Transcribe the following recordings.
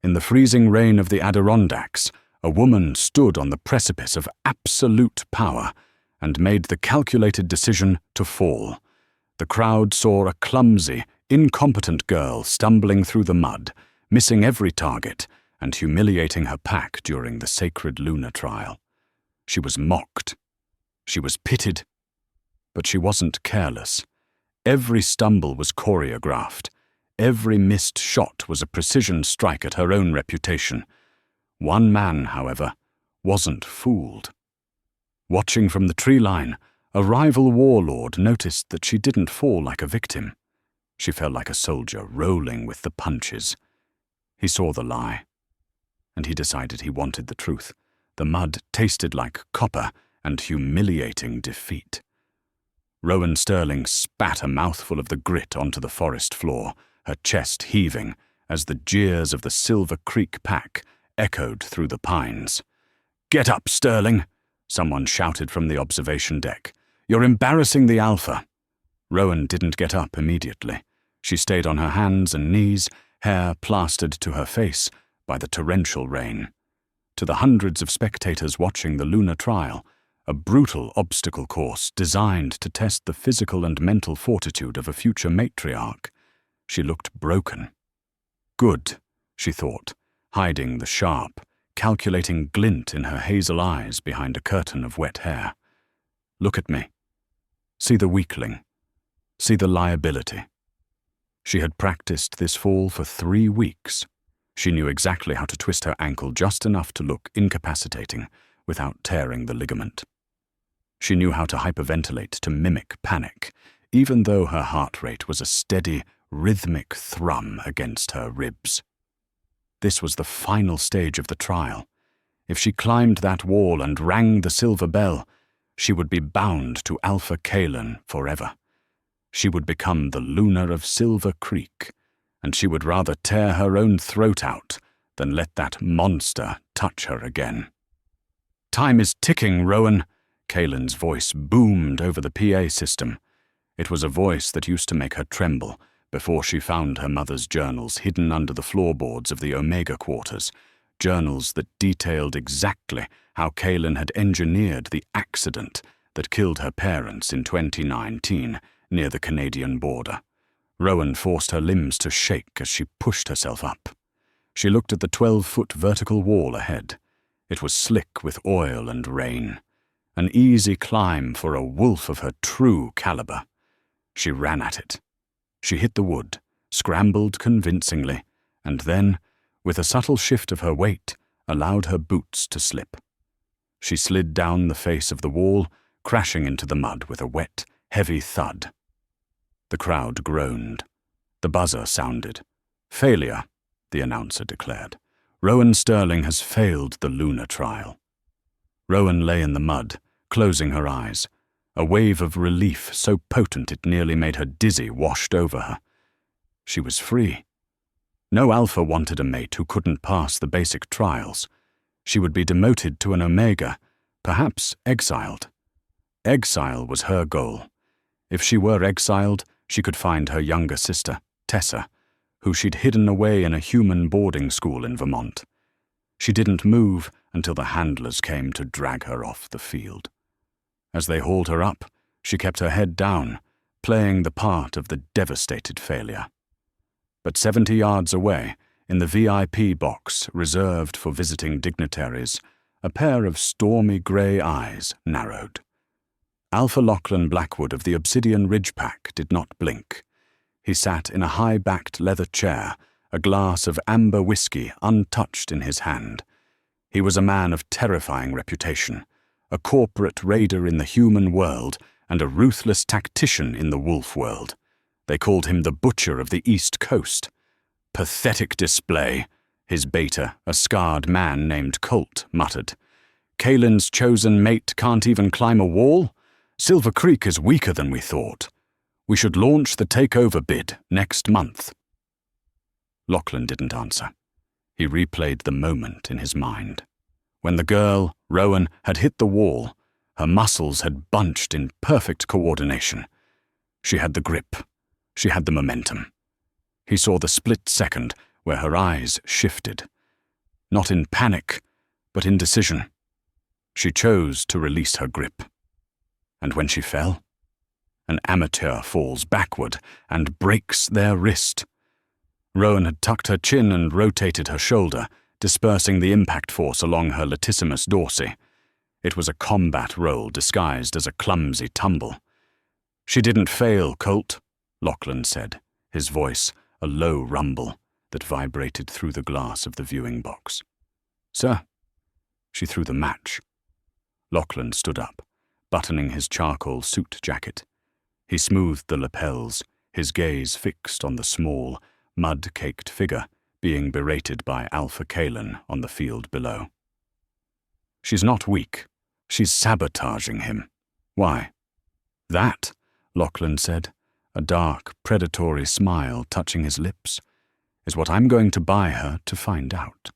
In the freezing rain of the Adirondacks, a woman stood on the precipice of absolute power and made the calculated decision to fall. The crowd saw a clumsy, incompetent girl stumbling through the mud, missing every target and humiliating her pack during the sacred lunar trial. She was mocked. She was pitied. But she wasn't careless. Every stumble was choreographed. Every missed shot was a precision strike at her own reputation. One man, however, wasn't fooled. Watching from the tree line, a rival warlord noticed that she didn't fall like a victim. She fell like a soldier, rolling with the punches. He saw the lie, and he decided he wanted the truth. The mud tasted like copper and humiliating defeat. Rowan Sterling spat a mouthful of the grit onto the forest floor, her chest heaving as the jeers of the Silver Creek pack echoed through the pines. "Get up, Sterling!" someone shouted from the observation deck. "You're embarrassing the Alpha." Rowan didn't get up immediately. She stayed on her hands and knees, hair plastered to her face by the torrential rain. To the hundreds of spectators watching the lunar trial, a brutal obstacle course designed to test the physical and mental fortitude of a future matriarch, she looked broken. Good, she thought, hiding the sharp, calculating glint in her hazel eyes behind a curtain of wet hair. Look at me. See the weakling. See the liability. She had practiced this fall for 3 weeks. She knew exactly how to twist her ankle just enough to look incapacitating without tearing the ligament. She knew how to hyperventilate to mimic panic, even though her heart rate was a steady, rhythmic thrum against her ribs. This was the final stage of the trial. If she climbed that wall and rang the silver bell, she would be bound to Alpha Kalen forever. She would become the Lunar of Silver Creek, and she would rather tear her own throat out than let that monster touch her again. "Time is ticking, Rowan," Kalen's voice boomed over the PA system. It was a voice that used to make her tremble before she found her mother's journals hidden under the floorboards of the Omega quarters, journals that detailed exactly how Kalen had engineered the accident that killed her parents in 2019 near the Canadian border. Rowan forced her limbs to shake as she pushed herself up. She looked at the 12-foot vertical wall ahead. It was slick with oil and rain. An easy climb for a wolf of her true caliber. She ran at it. She hit the wood, scrambled convincingly, and then, with a subtle shift of her weight, allowed her boots to slip. She slid down the face of the wall, crashing into the mud with a wet, heavy thud. The crowd groaned. The buzzer sounded. "Failure," the announcer declared. "Rowan Sterling has failed the lunar trial." Rowan lay in the mud, closing her eyes. A wave of relief so potent it nearly made her dizzy washed over her. She was free. No Alpha wanted a mate who couldn't pass the basic trials. She would be demoted to an Omega, perhaps exiled. Exile was her goal. If she were exiled, she could find her younger sister, Tessa, who she'd hidden away in a human boarding school in Vermont. She didn't move until the handlers came to drag her off the field. As they hauled her up, she kept her head down, playing the part of the devastated failure. But 70 yards away, in the VIP box reserved for visiting dignitaries, a pair of stormy grey eyes narrowed. Alpha Lachlan Blackwood of the Obsidian Ridge Pack did not blink. He sat in a high-backed leather chair, a glass of amber whiskey untouched in his hand. He was a man of terrifying reputation, a corporate raider in the human world and a ruthless tactician in the wolf world. They called him the Butcher of the East Coast. "Pathetic display," his beta, a scarred man named Colt, muttered. "Kalen's chosen mate can't even climb a wall? Silver Creek is weaker than we thought. We should launch the takeover bid next month." Lachlan didn't answer. He replayed the moment in his mind. When the girl, Rowan, had hit the wall, her muscles had bunched in perfect coordination. She had the grip. She had the momentum. He saw the split second where her eyes shifted, not in panic, but in decision. She chose to release her grip. And when she fell, an amateur falls backward and breaks their wrist. Rowan had tucked her chin and rotated her shoulder, dispersing the impact force along her latissimus dorsi. It was a combat roll disguised as a clumsy tumble. "She didn't fail, Colt," Lachlan said, his voice a low rumble that vibrated through the glass of the viewing box. "Sir?" She threw the match. Lachlan stood up, buttoning his charcoal suit jacket. He smoothed the lapels, his gaze fixed on the small, mud-caked figure being berated by Alpha Kalen on the field below. "She's not weak. She's sabotaging him. Why?" "That," Lachlan said, a dark, predatory smile touching his lips, "is what I'm going to buy her to find out."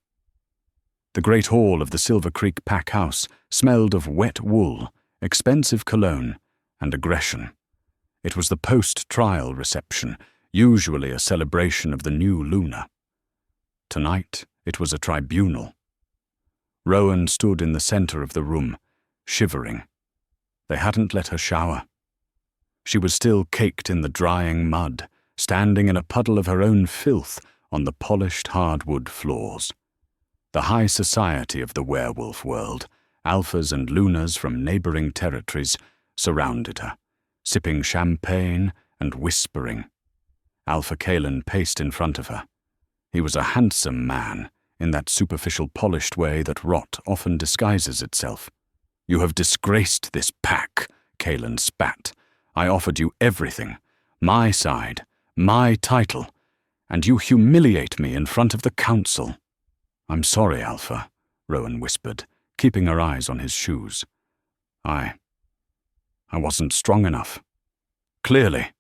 The great hall of the Silver Creek pack house smelled of wet wool, expensive cologne, and aggression. It was the post-trial reception, usually a celebration of the new Luna. Tonight, it was a tribunal. Rowan stood in the center of the room, shivering. They hadn't let her shower. She was still caked in the drying mud, standing in a puddle of her own filth on the polished hardwood floors. The high society of the werewolf world, alphas and lunas from neighboring territories, surrounded her, sipping champagne and whispering. Alpha Kalen paced in front of her. He was a handsome man, in that superficial polished way that rot often disguises itself. "You have disgraced this pack," Kalen spat. "I offered you everything, my side, my title, and you humiliate me in front of the council." "I'm sorry, Alpha," Rowan whispered, keeping her eyes on his shoes. I wasn't strong enough." "Clearly."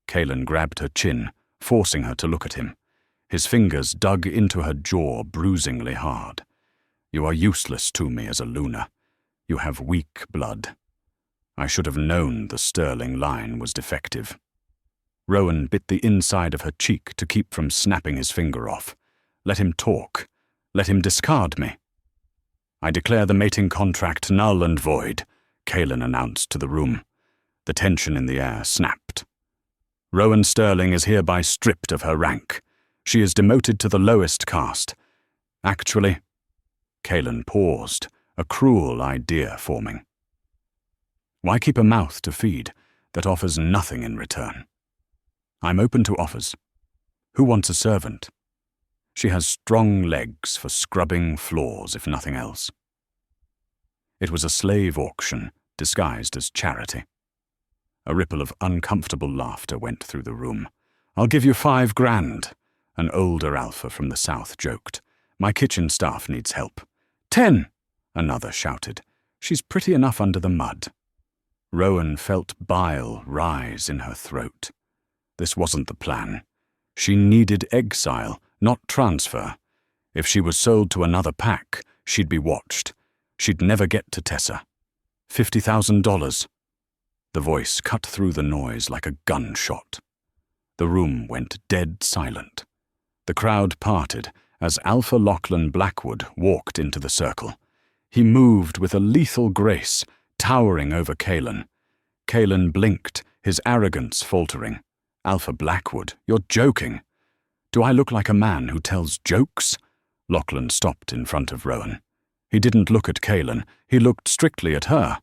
Kalen grabbed her chin, forcing her to look at him. His fingers dug into her jaw bruisingly hard. "You are useless to me as a Luna. You have weak blood. I should have known the Sterling line was defective." Rowan bit the inside of her cheek to keep from snapping his finger off. "Let him talk. Let him discard me." "I declare the mating contract null and void," Kalen announced to the room. The tension in the air snapped. "Rowan Sterling is hereby stripped of her rank. She is demoted to the lowest caste. Actually," Kalen paused, a cruel idea forming. "Why keep a mouth to feed that offers nothing in return? I'm open to offers. Who wants a servant? She has strong legs for scrubbing floors, if nothing else." It was a slave auction disguised as charity. A ripple of uncomfortable laughter went through the room. "I'll give you $5,000, an older alpha from the south joked. "My kitchen staff needs help." "10," another shouted. "She's pretty enough under the mud." Rowan felt bile rise in her throat. This wasn't the plan. She needed exile, not transfer. If she was sold to another pack, she'd be watched. She'd never get to Tessa. $50,000. The voice cut through the noise like a gunshot. The room went dead silent. The crowd parted as Alpha Lachlan Blackwood walked into the circle. He moved with a lethal grace, towering over Kalen. Kalen blinked, his arrogance faltering. "Alpha Blackwood, you're joking." "Do I look like a man who tells jokes?" Lachlan stopped in front of Rowan. He didn't look at Kalen, he looked strictly at her.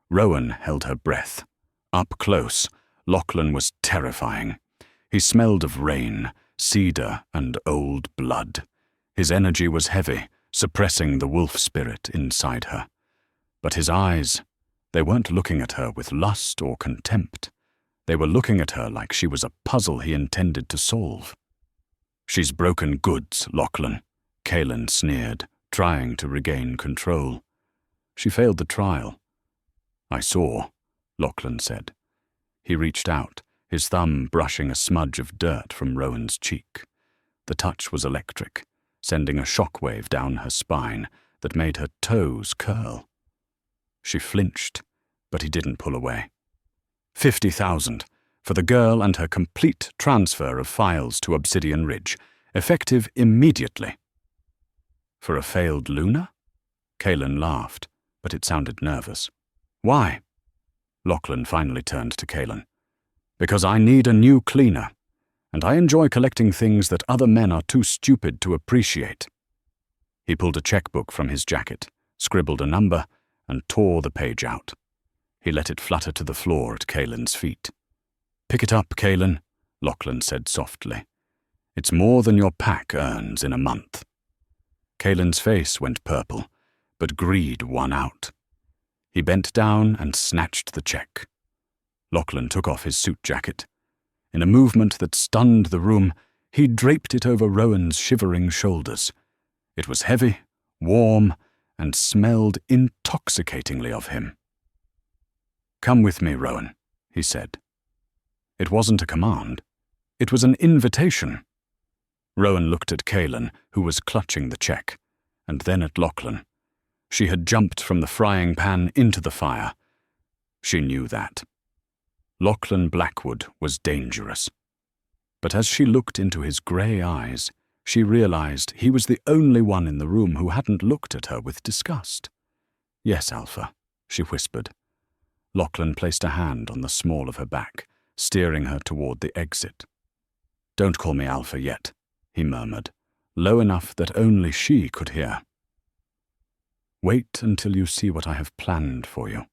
Rowan held her breath. Up close, Lachlan was terrifying. He smelled of rain, cedar, and old blood. His energy was heavy, suppressing the wolf spirit inside her. But his eyes, they weren't looking at her with lust or contempt. They were looking at her like she was a puzzle he intended to solve. "She's broken goods, Lachlan," Kalen sneered, trying to regain control. "She failed the trial." "I saw," Lachlan said. He reached out, his thumb brushing a smudge of dirt from Rowan's cheek. The touch was electric, sending a shockwave down her spine that made her toes curl. She flinched, but he didn't pull away. $50,000 for the girl and her complete transfer of files to Obsidian Ridge, effective immediately. For a failed Luna? Kaelin laughed, but it sounded nervous. Why? Lachlan finally turned to Kaelin. Because I need a new cleaner, and I enjoy collecting things that other men are too stupid to appreciate. He pulled a checkbook from his jacket, scribbled a number, and tore the page out. He let it flutter to the floor at Kaelin's feet. Pick it up, Kaelin, Lachlan said softly. It's more than your pack earns in a month. Kaelin's face went purple, but greed won out. He bent down and snatched the check. Lachlan took off his suit jacket. In a movement that stunned the room, he draped it over Rowan's shivering shoulders. It was heavy, warm, and smelled intoxicatingly of him. Come with me, Rowan, he said. It wasn't a command. It was an invitation. Rowan looked at Kaelin, who was clutching the check, and then at Lachlan. She had jumped from the frying pan into the fire. She knew that. Lachlan Blackwood was dangerous. But as she looked into his grey eyes, she realized he was the only one in the room who hadn't looked at her with disgust. Yes, Alpha, she whispered. Lachlan placed a hand on the small of her back, steering her toward the exit. Don't call me Alpha yet, he murmured, low enough that only she could hear. Wait until you see what I have planned for you.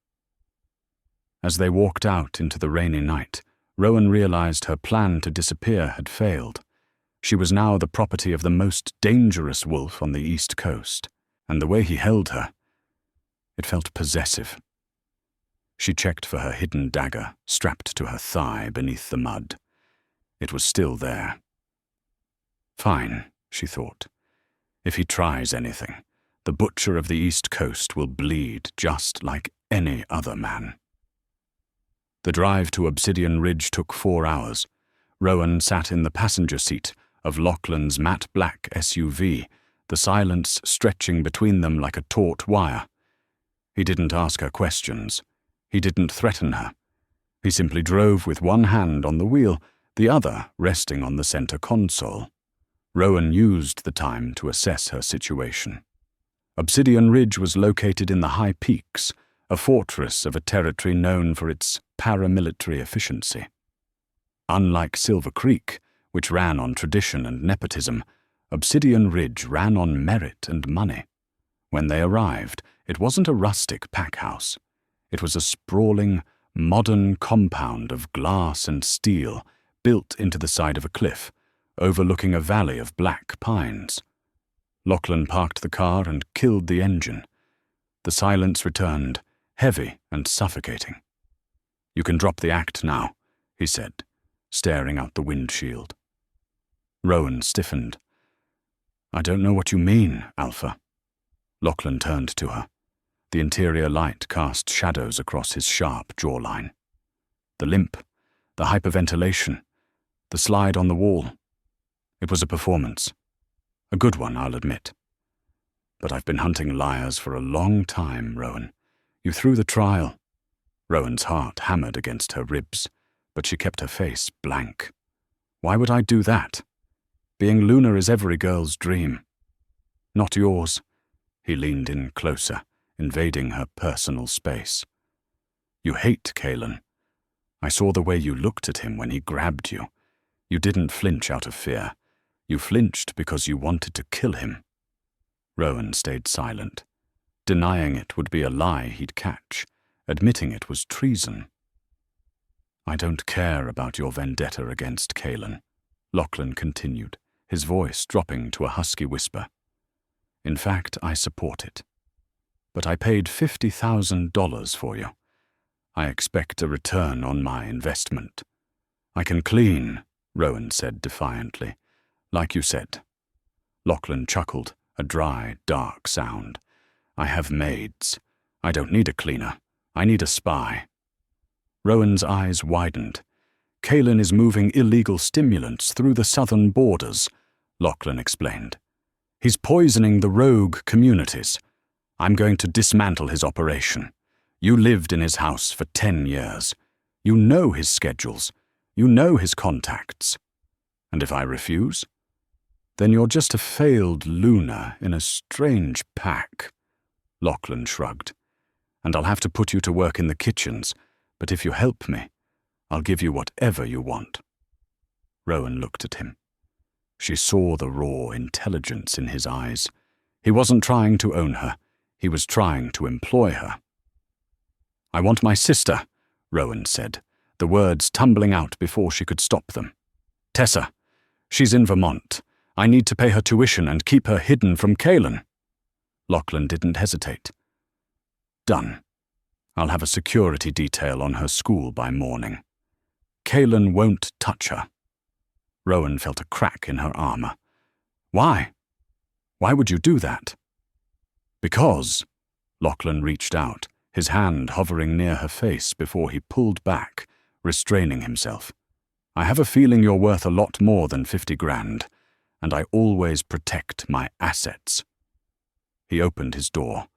As they walked out into the rainy night, Rowan realized her plan to disappear had failed. She was now the property of the most dangerous wolf on the East Coast, and the way he held her, it felt possessive. She checked for her hidden dagger, strapped to her thigh beneath the mud. It was still there. Fine, she thought. If he tries anything, the butcher of the East Coast will bleed just like any other man. The drive to Obsidian Ridge took 4 hours. Rowan sat in the passenger seat of Lachlan's matte black SUV, the silence stretching between them like a taut wire. He didn't ask her questions. He didn't threaten her. He simply drove with one hand on the wheel, the other resting on the center console. Rowan used the time to assess her situation. Obsidian Ridge was located in the high peaks, a fortress of a territory known for its paramilitary efficiency. Unlike Silver Creek, which ran on tradition and nepotism, Obsidian Ridge ran on merit and money. When they arrived, it wasn't a rustic pack house. It was a sprawling, modern compound of glass and steel built into the side of a cliff, overlooking a valley of black pines. Lachlan parked the car and killed the engine. The silence returned, heavy and suffocating. You can drop the act now, he said, staring out the windshield. Rowan stiffened. I don't know what you mean, Alpha. Lachlan turned to her. The interior light cast shadows across his sharp jawline. The limp, the hyperventilation, the slide on the wall. It was a performance. A good one, I'll admit. But I've been hunting liars for a long time, Rowan. You threw the trial. Rowan's heart hammered against her ribs, but she kept her face blank. Why would I do that? Being Luna is every girl's dream. Not yours. He leaned in closer, invading her personal space. You hate Kaelin. I saw the way you looked at him when he grabbed you. You didn't flinch out of fear. You flinched because you wanted to kill him. Rowan stayed silent. Denying it would be a lie he'd catch. Admitting it was treason. I don't care about your vendetta against Kaelin, Lachlan continued, his voice dropping to a husky whisper. In fact, I support it. But I paid $50,000 for you. I expect a return on my investment. I can clean, Rowan said defiantly. Like you said. Lachlan chuckled, a dry, dark sound. I have maids. I don't need a cleaner. I need a spy. Rowan's eyes widened. Kaelin is moving illegal stimulants through the southern borders, Lachlan explained. He's poisoning the rogue communities. I'm going to dismantle his operation. You lived in his house for 10 years. You know his schedules. You know his contacts. And if I refuse? Then you're just a failed Luna in a strange pack. Lachlan shrugged. And I'll have to put you to work in the kitchens, but if you help me, I'll give you whatever you want. Rowan looked at him. She saw the raw intelligence in his eyes. He wasn't trying to own her. He was trying to employ her. I want my sister, Rowan said, the words tumbling out before she could stop them. Tessa. She's in Vermont. I need to pay her tuition and keep her hidden from Caelan. Lachlan didn't hesitate. Done. I'll have a security detail on her school by morning. Caelan won't touch her. Rowan felt a crack in her armor. Why? Why would you do that? Because, Lachlan reached out, his hand hovering near her face before he pulled back, restraining himself. I have a feeling you're worth a lot more than 50 grand, and I always protect my assets. He opened his door.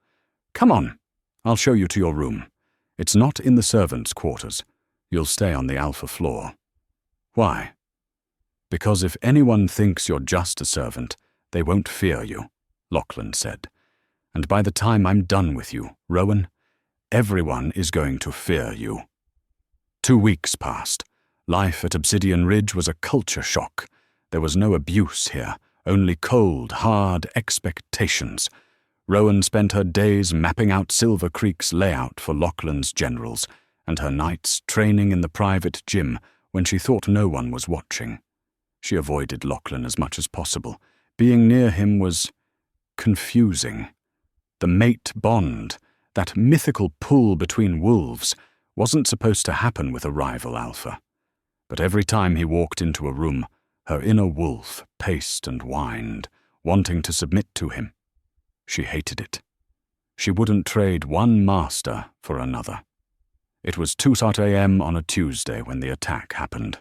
Come on, I'll show you to your room. It's not in the servants' quarters. You'll stay on the alpha floor. Why? Because if anyone thinks you're just a servant, they won't fear you, Lachlan said. And by the time I'm done with you, Rowan, everyone is going to fear you. 2 weeks passed. Life at Obsidian Ridge was a culture shock. There was no abuse here, only cold, hard expectations. Rowan spent her days mapping out Silver Creek's layout for Lachlan's generals, and her nights training in the private gym when she thought no one was watching. She avoided Lachlan as much as possible. Being near him was confusing. The mate bond, that mythical pull between wolves, wasn't supposed to happen with a rival alpha. But every time he walked into a room, her inner wolf paced and whined, wanting to submit to him. She hated it. She wouldn't trade one master for another. It was 2:00 a.m. on a Tuesday when the attack happened.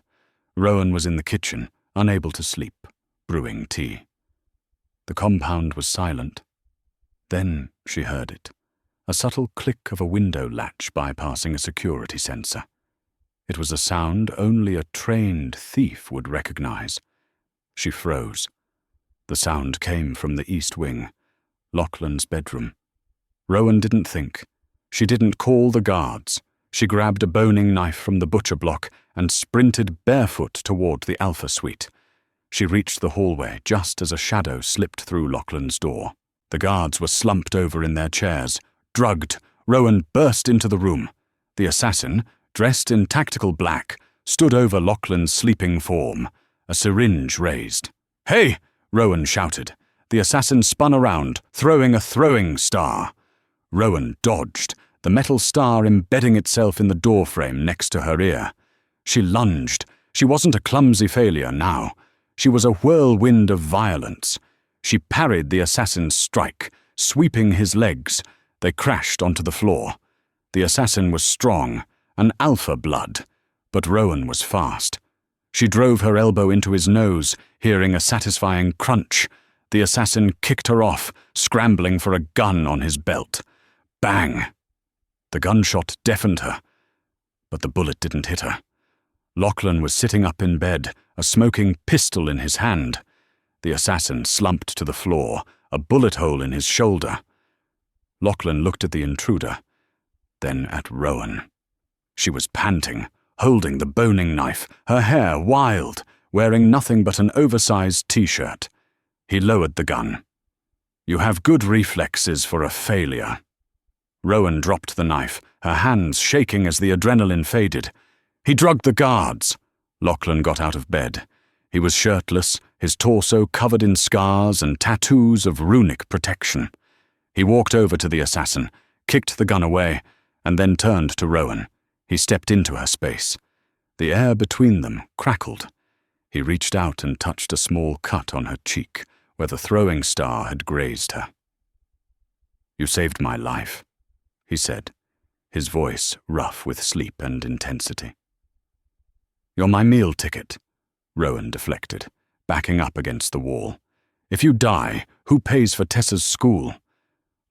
Rowan was in the kitchen, unable to sleep, brewing tea. The compound was silent. Then she heard it, a subtle click of a window latch bypassing a security sensor. It was a sound only a trained thief would recognize. She froze. The sound came from the east wing, Lachlan's bedroom. Rowan didn't think. She didn't call the guards. She grabbed a boning knife from the butcher block and sprinted barefoot toward the alpha suite. She reached the hallway just as a shadow slipped through Lachlan's door. The guards were slumped over in their chairs. Drugged, Rowan burst into the room. The assassin, dressed in tactical black, stood over Lachlan's sleeping form, a syringe raised. "Hey!" Rowan shouted. The assassin spun around, throwing a throwing star. Rowan dodged, the metal star embedding itself in the doorframe next to her ear. She lunged. She wasn't a clumsy failure now. She was a whirlwind of violence. She parried the assassin's strike, sweeping his legs. They crashed onto the floor. The assassin was strong, an alpha blood, but Rowan was fast. She drove her elbow into his nose, hearing a satisfying crunch. The assassin kicked her off, scrambling for a gun on his belt. Bang! The gunshot deafened her, but the bullet didn't hit her. Lachlan was sitting up in bed, a smoking pistol in his hand. The assassin slumped to the floor, a bullet hole in his shoulder. Lachlan looked at the intruder, then at Rowan. She was panting, holding the boning knife, her hair wild, wearing nothing but an oversized t-shirt. He lowered the gun. "You have good reflexes for a failure." Rowan dropped the knife, her hands shaking as the adrenaline faded. "He drugged the guards." Lachlan got out of bed. He was shirtless, his torso covered in scars and tattoos of runic protection. He walked over to the assassin, kicked the gun away, and then turned to Rowan. He stepped into her space. The air between them crackled. He reached out and touched a small cut on her cheek, where the throwing star had grazed her. "You saved my life," he said, his voice rough with sleep and intensity. "You're my meal ticket," Rowan deflected, backing up against the wall. "If you die, who pays for Tessa's school?"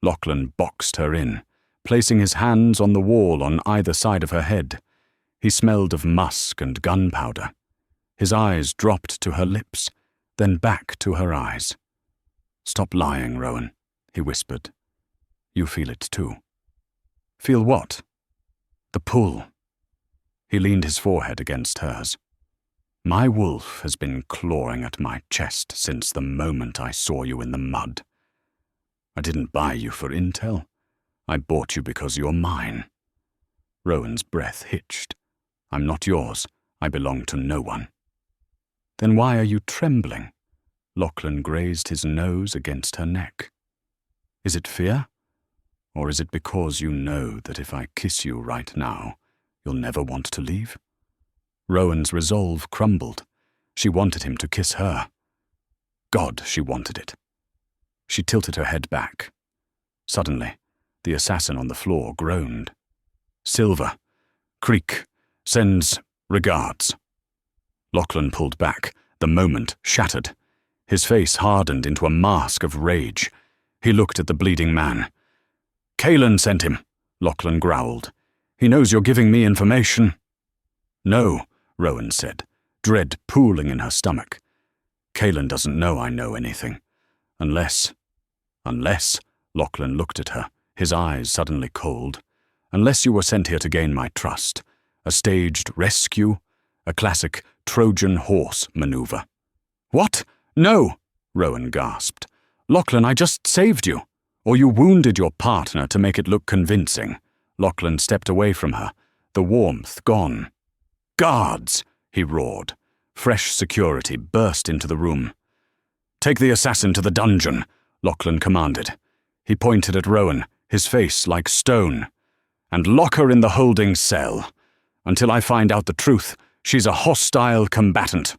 Lachlan boxed her in, placing his hands on the wall on either side of her head. He smelled of musk and gunpowder. His eyes dropped to her lips. then back to her eyes. "Stop lying, Rowan," he whispered. "You feel it too." "Feel what?" "The pull." He leaned his forehead against hers. "My wolf has been clawing at my chest since the moment I saw you in the mud. I didn't buy you for intel. I bought you because you're mine." Rowan's breath hitched. "I'm not yours. I belong to no one." "Then why are you trembling?" Lachlan grazed his nose against her neck. "Is it fear? Or is it because you know that if I kiss you right now, you'll never want to leave?" Rowan's resolve crumbled. She wanted him to kiss her. God, she wanted it. She tilted her head back. Suddenly, the assassin on the floor groaned. "Silver. Creek. Sends regards." Lachlan pulled back, the moment shattered. His face hardened into a mask of rage. He looked at the bleeding man. "Kalen sent him," Lachlan growled. "He knows you're giving me information." "No," Rowan said, dread pooling in her stomach. "Kalen doesn't know I know anything. Unless, Lachlan looked at her, his eyes suddenly cold. "Unless you were sent here to gain my trust. A staged rescue. A classic Trojan horse maneuver." "What? No!" Rowan gasped. "Lachlan, I just saved you. Or you wounded your partner to make it look convincing." Lachlan stepped away from her, the warmth gone. "Guards!" he roared. Fresh security burst into the room. "Take the assassin to the dungeon," Lachlan commanded. He pointed at Rowan, his face like stone. "And lock her in the holding cell. Until I find out the truth, she's a hostile combatant."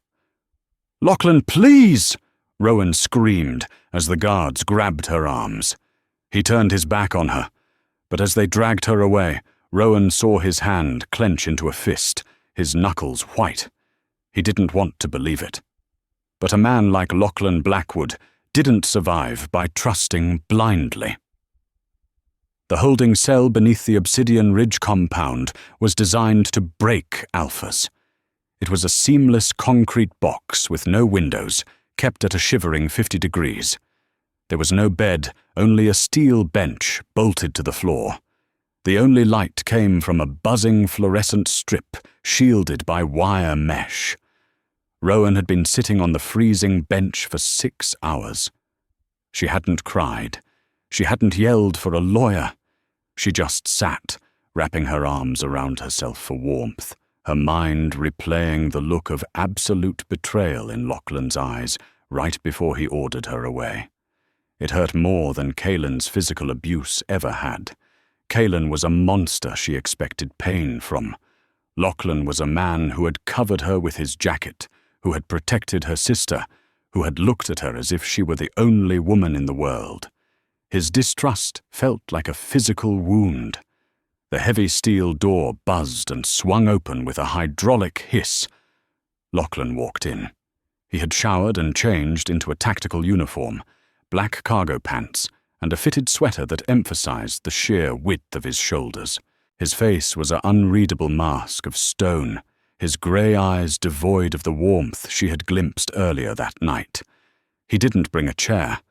"Lachlan, please!" Rowan screamed as the guards grabbed her arms. He turned his back on her, but as they dragged her away, Rowan saw his hand clench into a fist, his knuckles white. He didn't want to believe it. But a man like Lachlan Blackwood didn't survive by trusting blindly. The holding cell beneath the Obsidian Ridge compound was designed to break alphas. It was a seamless concrete box with no windows, kept at a shivering 50 degrees. There was no bed, only a steel bench bolted to the floor. The only light came from a buzzing fluorescent strip shielded by wire mesh. Rowan had been sitting on the freezing bench for 6 hours. She hadn't cried. She hadn't yelled for a lawyer. She just sat, wrapping her arms around herself for warmth, her mind replaying the look of absolute betrayal in Lachlan's eyes right before he ordered her away. It hurt more than Kalen's physical abuse ever had. Kalen was a monster she expected pain from. Lachlan was a man who had covered her with his jacket, who had protected her sister, who had looked at her as if she were the only woman in the world. His distrust felt like a physical wound. The heavy steel door buzzed and swung open with a hydraulic hiss. Lachlan walked in. He had showered and changed into a tactical uniform, black cargo pants, and a fitted sweater that emphasized the sheer width of his shoulders. His face was an unreadable mask of stone, his grey eyes devoid of the warmth she had glimpsed earlier that night. He didn't bring a chair.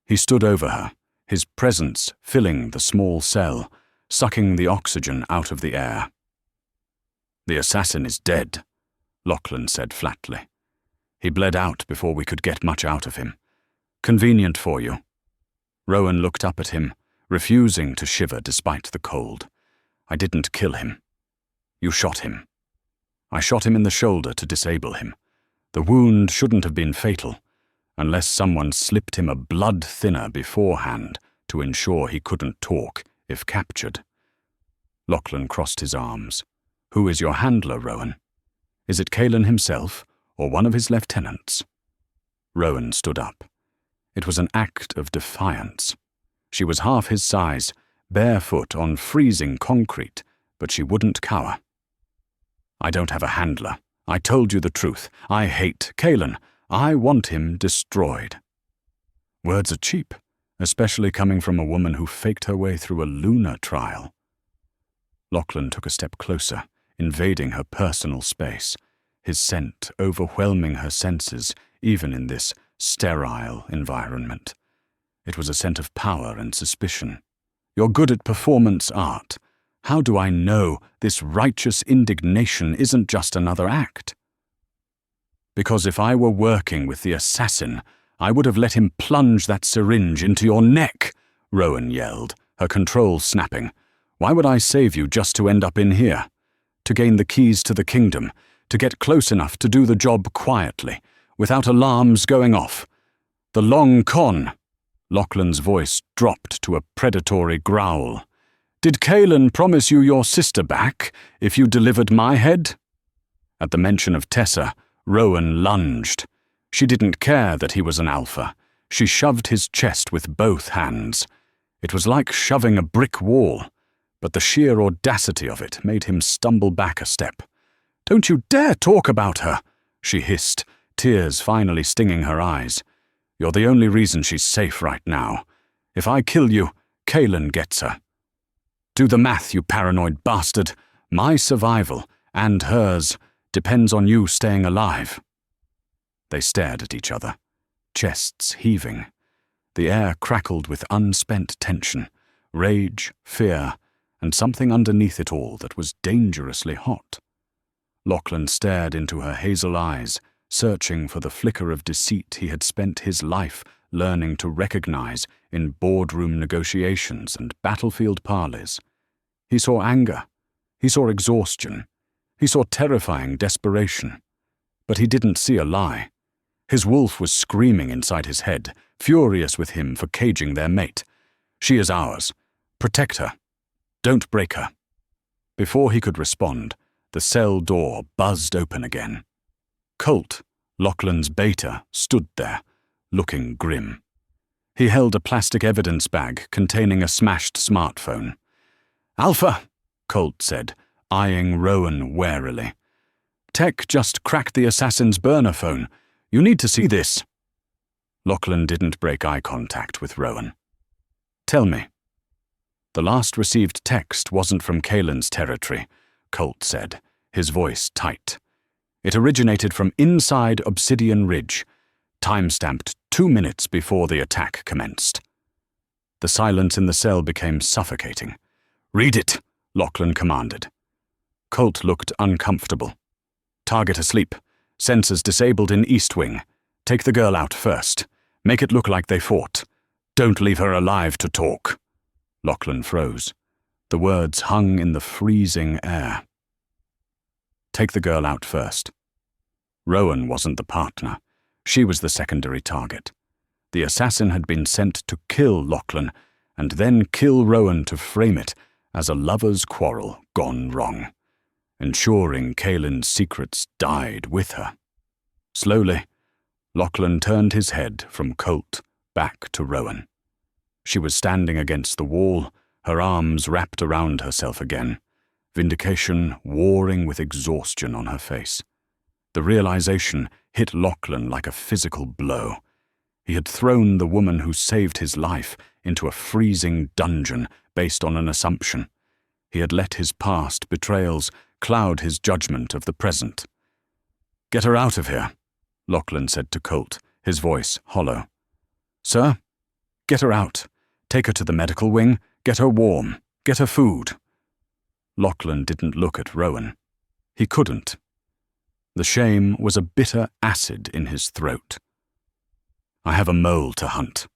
He stood over her, his presence filling the small cell, sucking the oxygen out of the air. "The assassin is dead," Lachlan said flatly. "He bled out before we could get much out of him. Convenient for you." Rowan looked up at him, refusing to shiver despite the cold. "I didn't kill him. You shot him." "I shot him in the shoulder to disable him. The wound shouldn't have been fatal, unless someone slipped him a blood thinner beforehand to ensure he couldn't talk if captured." Lachlan crossed his arms. "Who is your handler, Rowan? Is it Kalen himself or one of his lieutenants?" Rowan stood up. It was an act of defiance. She was half his size, barefoot on freezing concrete, but she wouldn't cower. "I don't have a handler. I told you the truth. I hate Kalen. I want him destroyed." Words are cheap, especially coming from a woman who faked her way through a lunar trial. Lachlan took a step closer, invading her personal space, his scent overwhelming her senses even in this sterile environment. It was a scent of power and suspicion. "You're good at performance art. How do I know this righteous indignation isn't just another act?" "Because if I were working with the assassin, I would have let him plunge that syringe into your neck," Rowan yelled, her control snapping. "Why would I save you just to end up in here? To gain the keys to the kingdom, to get close enough to do the job quietly, without alarms going off. The long con." Lachlan's voice dropped to a predatory growl. "Did Kaelin promise you your sister back if you delivered my head?" At the mention of Tessa, Rowan lunged. She didn't care that he was an alpha. She shoved his chest with both hands. It was like shoving a brick wall, but the sheer audacity of it made him stumble back a step. "Don't you dare talk about her," she hissed, tears finally stinging her eyes. "You're the only reason she's safe right now. If I kill you, Kaelin gets her. Do the math, you paranoid bastard. My survival, and hers, depends on you staying alive." They stared at each other, chests heaving. The air crackled with unspent tension, rage, fear, and something underneath it all that was dangerously hot. Lachlan stared into her hazel eyes, searching for the flicker of deceit he had spent his life learning to recognize in boardroom negotiations and battlefield parleys. He saw anger. He saw exhaustion. He saw terrifying desperation. But he didn't see a lie. His wolf was screaming inside his head, furious with him for caging their mate. "She is ours. Protect her. Don't break her." Before he could respond, the cell door buzzed open again. Colt, Lachlan's beta, stood there, looking grim. He held a plastic evidence bag containing a smashed smartphone. "Alpha," Colt said, eyeing Rowan warily. "Tech just cracked the assassin's burner phone. You need to see this." Lachlan didn't break eye contact with Rowan. "Tell me." "The last received text wasn't from Kaelin's territory," Colt said, his voice tight. "It originated from inside Obsidian Ridge, time-stamped 2 minutes before the attack commenced." The silence in the cell became suffocating. "Read it," Lachlan commanded. Colt looked uncomfortable. "Target asleep. Sensors disabled in East Wing. Take the girl out first. Make it look like they fought. Don't leave her alive to talk." Lachlan froze. The words hung in the freezing air. "Take the girl out first." Rowan wasn't the partner. She was the secondary target. The assassin had been sent to kill Lachlan, and then kill Rowan to frame it as a lover's quarrel gone wrong, ensuring Kaelin's secrets died with her. Slowly, Lachlan turned his head from Colt back to Rowan. She was standing against the wall, her arms wrapped around herself again, vindication warring with exhaustion on her face. The realization hit Lachlan like a physical blow. He had thrown the woman who saved his life into a freezing dungeon based on an assumption. He had let his past betrayals cloud his judgment of the present. "Get her out of here," Lachlan said to Colt, his voice hollow. "Sir? Get her out. Take her to the medical wing. Get her warm. Get her food." Lachlan didn't look at Rowan. He couldn't. The shame was a bitter acid in his throat. "I have a mole to hunt."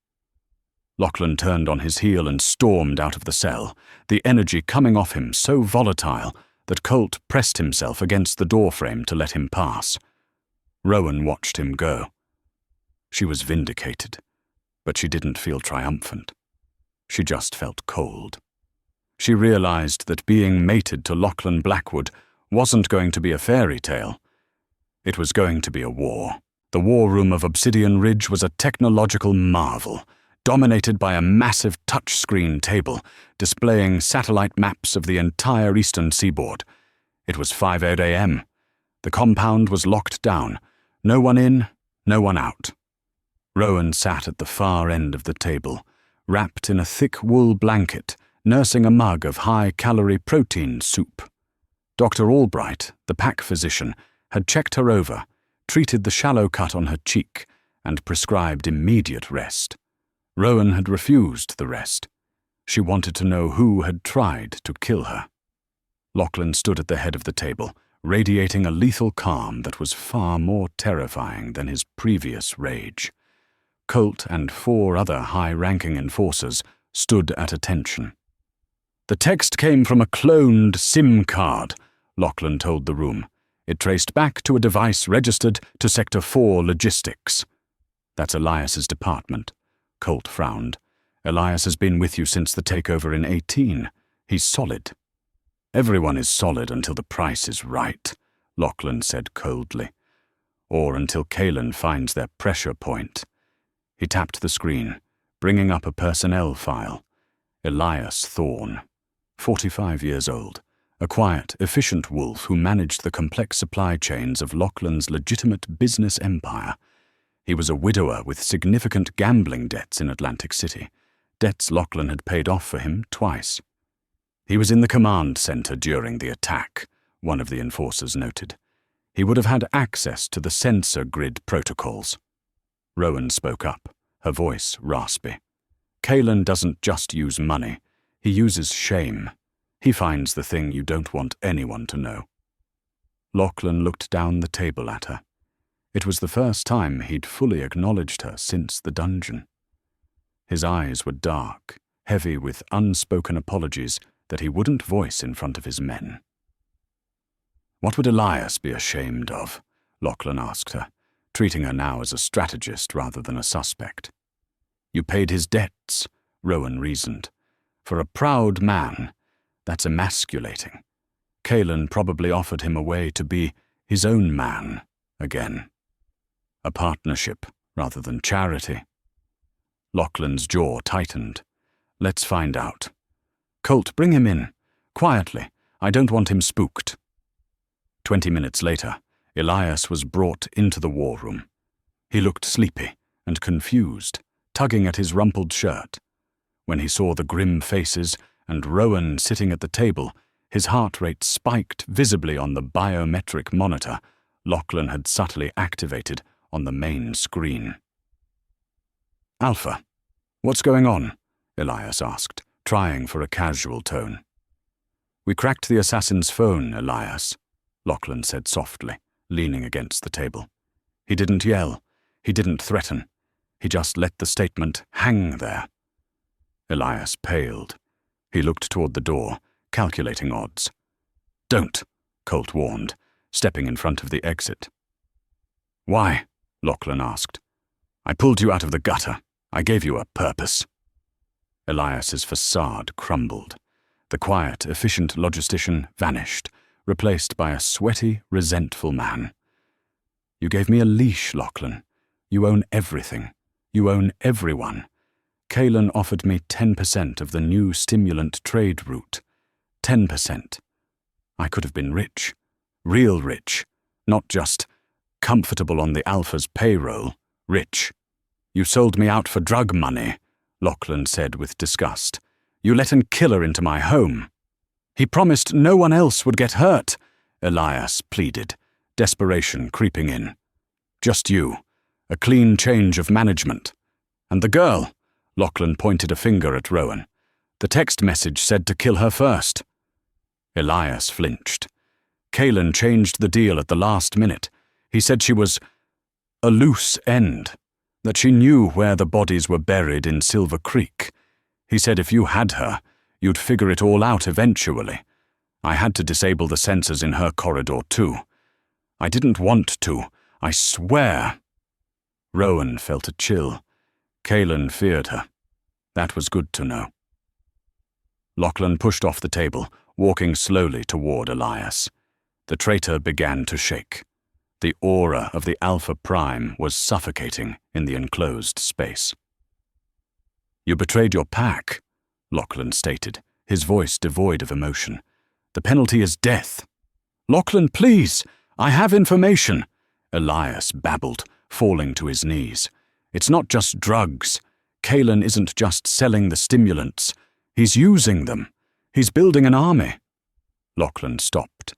Lachlan turned on his heel and stormed out of the cell, the energy coming off him so volatile that Colt pressed himself against the doorframe to let him pass. Rowan watched him go. She was vindicated, but she didn't feel triumphant. She just felt cold. She realized that being mated to Lachlan Blackwood wasn't going to be a fairy tale. It was going to be a war. The war room of Obsidian Ridge was a technological marvel, dominated by a massive touchscreen table displaying satellite maps of the entire eastern seaboard. It was 5:08 a.m. The compound was locked down. No one in, no one out. Rowan sat at the far end of the table, wrapped in a thick wool blanket, nursing a mug of high-calorie protein soup. Dr. Albright, the pack physician, had checked her over, treated the shallow cut on her cheek, and prescribed immediate rest. Rowan had refused the rest. She wanted to know who had tried to kill her. Lachlan stood at the head of the table, radiating a lethal calm that was far more terrifying than his previous rage. Colt and 4 other high-ranking enforcers stood at attention. "The text came from a cloned SIM card," Lachlan told the room. "It traced back to a device registered to Sector 4 Logistics." "That's Elias's department." Colt frowned. "Elias has been with you since the takeover in 18. He's solid." "Everyone is solid until the price is right," Lachlan said coldly. "Or until Kalen finds their pressure point." He tapped the screen, bringing up a personnel file. Elias Thorne, 45 years old, a quiet, efficient wolf who managed the complex supply chains of Lachlan's legitimate business empire. He was a widower with significant gambling debts in Atlantic City, debts Lachlan had paid off for him twice. "He was in the command center during the attack," one of the enforcers noted. "He would have had access to the sensor grid protocols." Rowan spoke up, her voice raspy. "Kalen doesn't just use money. He uses shame. He finds the thing you don't want anyone to know." Lachlan looked down the table at her. It was the first time he'd fully acknowledged her since the dungeon. His eyes were dark, heavy with unspoken apologies that he wouldn't voice in front of his men. "What would Elias be ashamed of?" Lachlan asked her, treating her now as a strategist rather than a suspect. "You paid his debts," Rowan reasoned. "For a proud man, that's emasculating. Kalen probably offered him a way to be his own man again. A partnership rather than charity." Lachlan's jaw tightened. "Let's find out. Colt, bring him in. Quietly. I don't want him spooked." 20 minutes later, Elias was brought into the war room. He looked sleepy and confused, tugging at his rumpled shirt. When he saw the grim faces and Rowan sitting at the table, his heart rate spiked visibly on the biometric monitor Lachlan had subtly activated on the main screen. "Alpha, what's going on?" Elias asked, trying for a casual tone. "We cracked the assassin's phone, Elias," Lachlan said softly, leaning against the table. He didn't yell. He didn't threaten. He just let the statement hang there. Elias paled. He looked toward the door, calculating odds. "Don't," Colt warned, stepping in front of the exit. "Why?" Lachlan asked. "I pulled you out of the gutter. I gave you a purpose." Elias's facade crumbled. The quiet, efficient logistician vanished, replaced by a sweaty, resentful man. "You gave me a leash, Lachlan. You own everything. You own everyone. Kalen offered me 10% of the new stimulant trade route. 10%. I could have been rich. Real rich. Not just comfortable on the Alpha's payroll. Rich. You sold me out for drug money," Lachlan said with disgust. "You let an killer into my home." "He promised no one else would get hurt," Elias pleaded, desperation creeping in. "Just you. A clean change of management. And the girl," Lachlan pointed a finger at Rowan. "The text message said to kill her first." Elias flinched. "Kalen changed the deal at the last minute. He said she was a loose end, that she knew where the bodies were buried in Silver Creek. He said if you had her, you'd figure it all out eventually. I had to disable the sensors in her corridor too. I didn't want to, I swear." Rowan felt a chill. Kalen feared her. That was good to know. Lachlan pushed off the table, walking slowly toward Elias. The traitor began to shake. The aura of the Alpha Prime was suffocating in the enclosed space. "You betrayed your pack," Lachlan stated, his voice devoid of emotion. "The penalty is death." "Lachlan, please! I have information," Elias babbled, falling to his knees. "It's not just drugs. Kalen isn't just selling the stimulants. He's using them. He's building an army." Lachlan stopped.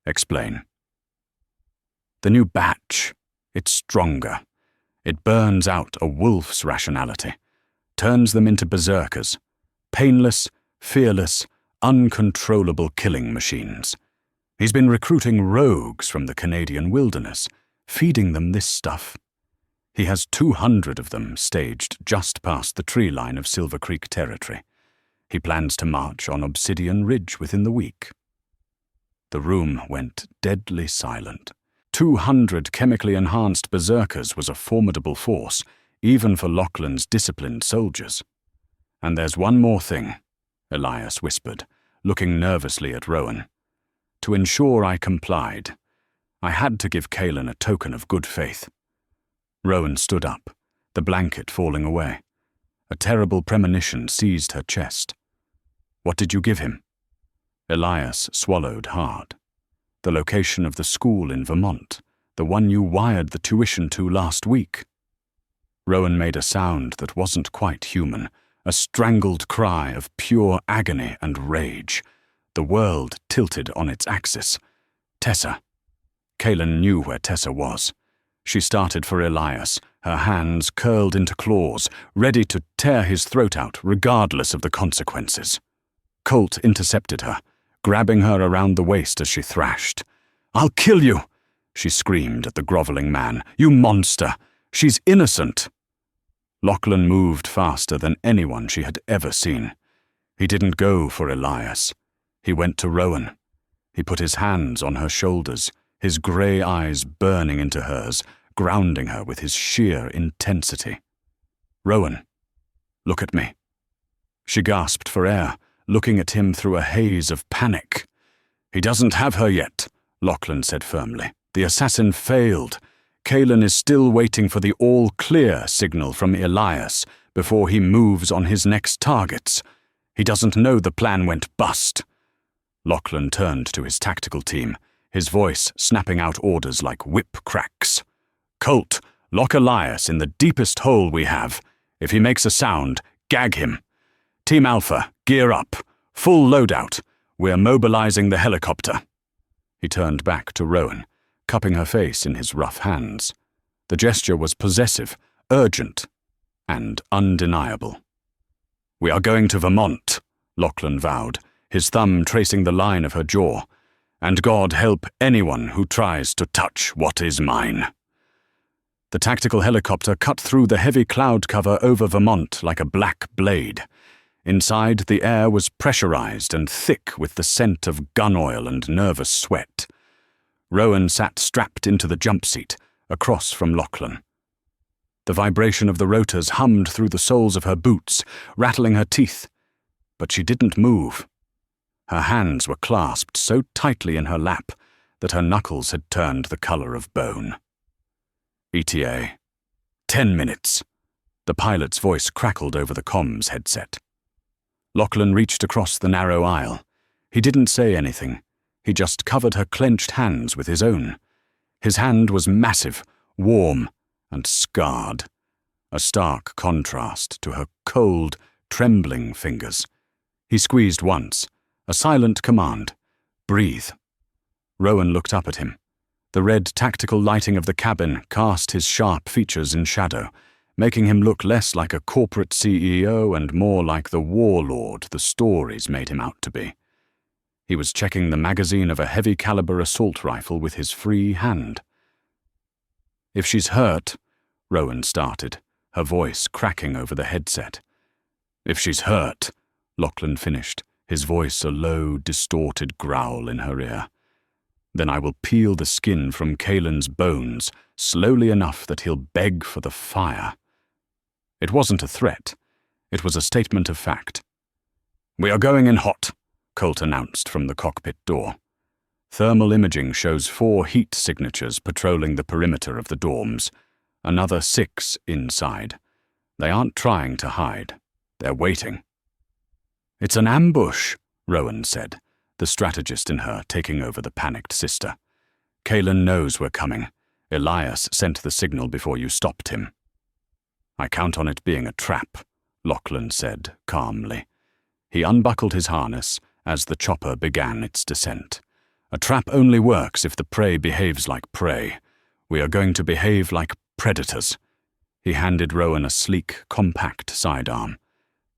"Explain." "The new batch," It's stronger. It burns out a wolf's rationality, turns them into berserkers, painless, fearless, uncontrollable killing machines. He's been recruiting rogues from the Canadian wilderness, feeding them this stuff. He has 200 of them staged just past the tree line of Silver Creek territory. He plans to march on Obsidian Ridge within the week. The room went deadly silent. 200 chemically enhanced berserkers was a formidable force, even for Lachlan's disciplined soldiers. "And there's one more thing," Elias whispered, looking nervously at Rowan. "To ensure I complied, I had to give Kaelan a token of good faith." Rowan stood up, the blanket falling away. A terrible premonition seized her chest. "What did you give him?" Elias swallowed hard. "The location of the school in Vermont, the one you wired the tuition to last week." Rowan made a sound that wasn't quite human, a strangled cry of pure agony and rage. The world tilted on its axis. Tessa. Kaelan knew where Tessa was. She started for Elias, her hands curled into claws, ready to tear his throat out regardless of the consequences. Colt intercepted her, grabbing her around the waist as she thrashed. "I'll kill you!" she screamed at the groveling man. "You monster! She's innocent!" Lachlan moved faster than anyone she had ever seen. He didn't go for Elias. He went to Rowan. He put his hands on her shoulders, his grey eyes burning into hers, grounding her with his sheer intensity. "Rowan, look at me." She gasped for air, looking at him through a haze of panic. "He doesn't have her yet," Lachlan said firmly. "The assassin failed. Kaelan is still waiting for the all-clear signal from Elias before he moves on his next targets. He doesn't know the plan went bust." Lachlan turned to his tactical team, his voice snapping out orders like whip cracks. "Colt, lock Elias in the deepest hole we have. If he makes a sound, gag him. Team Alpha, gear up. Full loadout. We're mobilizing the helicopter." He turned back to Rowan, cupping her face in his rough hands. The gesture was possessive, urgent, and undeniable. "We are going to Vermont," Lachlan vowed, his thumb tracing the line of her jaw. "And God help anyone who tries to touch what is mine." The tactical helicopter cut through the heavy cloud cover over Vermont like a black blade. Inside, the air was pressurized and thick with the scent of gun oil and nervous sweat. Rowan sat strapped into the jump seat, across from Lachlan. The vibration of the rotors hummed through the soles of her boots, rattling her teeth. But she didn't move. Her hands were clasped so tightly in her lap that her knuckles had turned the color of bone. "ETA. 10 minutes." The pilot's voice crackled over the comms headset. Lachlan reached across the narrow aisle. He didn't say anything. He just covered her clenched hands with his own. His hand was massive, warm, and scarred, a stark contrast to her cold, trembling fingers. He squeezed once, a silent command. "Breathe." Rowan looked up at him. The red tactical lighting of the cabin cast his sharp features in shadow, making him look less like a corporate CEO and more like the warlord the stories made him out to be. He was checking the magazine of a heavy-caliber assault rifle with his free hand. "If she's hurt," Rowan started, her voice cracking over the headset. "If she's hurt," Lachlan finished, his voice a low, distorted growl in her ear. "Then I will peel the skin from Kaelan's bones, slowly enough that he'll beg for the fire." It wasn't a threat. It was a statement of fact. "We are going in hot," Colt announced from the cockpit door. Thermal imaging shows 4 heat signatures patrolling the perimeter of the dorms, another 6 inside. They aren't trying to hide. They're waiting. "It's an ambush," Rowan said, the strategist in her taking over the panicked sister. "Kaelan knows we're coming. Elias sent the signal before you stopped him." "I count on it being a trap," Lachlan said calmly. He unbuckled his harness as the chopper began its descent. "A trap only works if the prey behaves like prey. We are going to behave like predators." He handed Rowan a sleek, compact sidearm.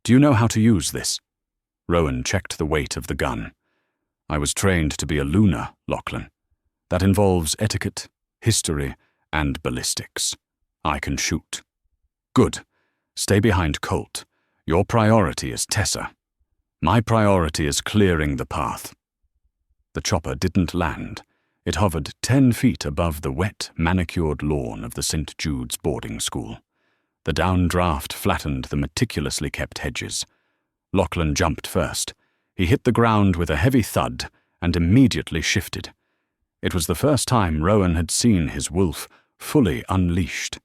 "Do you know how to use this?" Rowan checked the weight of the gun. "I was trained to be a Lunar, Lachlan. That involves etiquette, history, and ballistics. I can shoot." "Good. Stay behind Colt. Your priority is Tessa. My priority is clearing the path." The chopper didn't land. It hovered 10 feet above the wet, manicured lawn of the St. Jude's boarding school. The downdraft flattened the meticulously kept hedges. Lachlan jumped first. He hit the ground with a heavy thud and immediately shifted. It was the first time Rowan had seen his wolf fully unleashed.